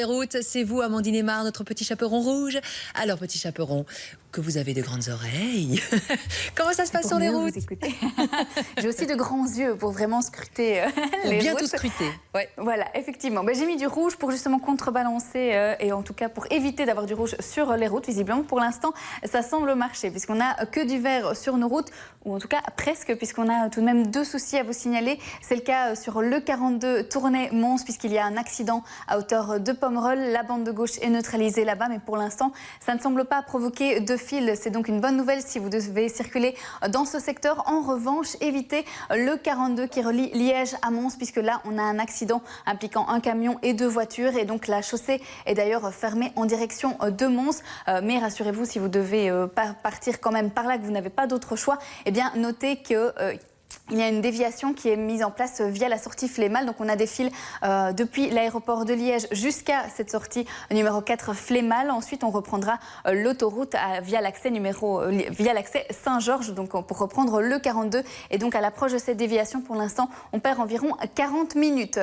Les routes, c'est vous, Amandine Aymar, notre petit chaperon rouge. Alors, petit chaperon, que vous avez de grandes oreilles. Comment ça se passe sur les routes? J'ai aussi de grands yeux pour vraiment scruter les bien routes. tout scruter. Ouais. Voilà, effectivement. J'ai mis du rouge pour justement contrebalancer et en tout cas pour éviter d'avoir du rouge sur les routes. Visiblement, pour l'instant, ça semble marcher puisqu'on n'a que du vert sur nos routes, ou en tout cas presque, puisqu'on a tout de même deux soucis à vous signaler. C'est le cas sur le 42 Tournai-Mons, puisqu'il y a un accident à hauteur de Pomerol. La bande de gauche est neutralisée là-bas, mais pour l'instant, ça ne semble pas provoquer de fil. C'est donc une bonne nouvelle si vous devez circuler dans ce secteur. En revanche, évitez le 42 qui relie Liège à Mons, puisque là, on a un accident impliquant un camion et deux voitures. Et donc, la chaussée est d'ailleurs fermée en direction de Mons. Mais rassurez-vous, si vous devez partir quand même par là, que vous n'avez pas d'autre choix, eh bien, notez que... il y a une déviation qui est mise en place via la sortie Flémal. Donc on a des fils depuis l'aéroport de Liège jusqu'à cette sortie numéro 4 Flémal. Ensuite on reprendra l'autoroute via l'accès Saint-Georges, donc pour reprendre le 42. Et donc à l'approche de cette déviation, pour l'instant, on perd environ 40 minutes.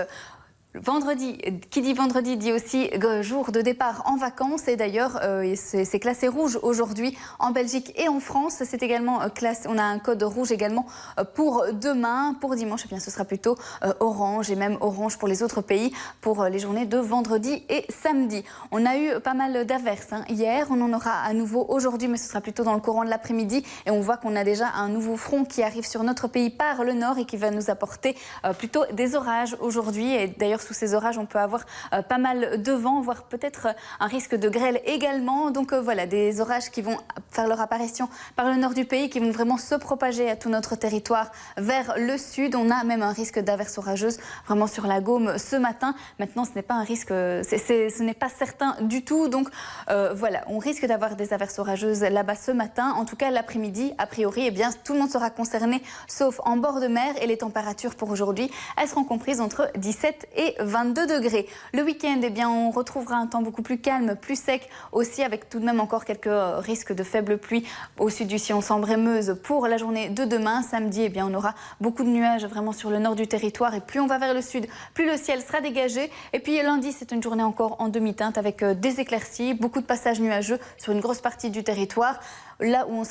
Vendredi, qui dit vendredi dit aussi jour de départ en vacances. Et d'ailleurs, c'est classé rouge aujourd'hui en Belgique et en France. C'est également classé, on a un code rouge également pour demain. Pour dimanche, eh bien, ce sera plutôt orange, et même orange pour les autres pays pour les journées de vendredi et samedi. On a eu pas mal d'averses hier. On en aura à nouveau aujourd'hui, mais ce sera plutôt dans le courant de l'après-midi. Et on voit qu'on a déjà un nouveau front qui arrive sur notre pays par le nord et qui va nous apporter plutôt des orages aujourd'hui. Et d'ailleurs, sous ces orages, on peut avoir pas mal de vent, voire peut-être un risque de grêle également. Donc voilà, des orages qui vont faire leur apparition par le nord du pays, qui vont vraiment se propager à tout notre territoire vers le sud. On a même un risque d'averse orageuse vraiment sur la Gaume ce matin. Maintenant, ce n'est pas un risque, ce n'est pas certain du tout. Donc voilà, on risque d'avoir des averses orageuses là-bas ce matin. En tout cas, l'après-midi, a priori, eh bien, tout le monde sera concerné, sauf en bord de mer. Et les températures pour aujourd'hui, elles seront comprises entre 17 et 22 degrés. Le week-end, eh bien, on retrouvera un temps beaucoup plus calme, plus sec aussi, avec tout de même encore quelques risques de faibles pluies au sud du Sion, Sambre et Meuse pour la journée de demain. Samedi, eh bien, on aura beaucoup de nuages vraiment sur le nord du territoire, et plus on va vers le sud, plus le ciel sera dégagé. Et puis lundi, c'est une journée encore en demi-teinte avec des éclaircies, beaucoup de passages nuageux sur une grosse partie du territoire. Là où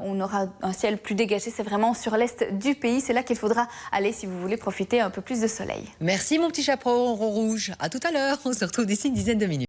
on aura un ciel plus dégagé, c'est vraiment sur l'est du pays. C'est là qu'il faudra aller si vous voulez profiter un peu plus de soleil. Merci mon petit chaperon rouge. À tout à l'heure. On se retrouve d'ici une dizaine de minutes.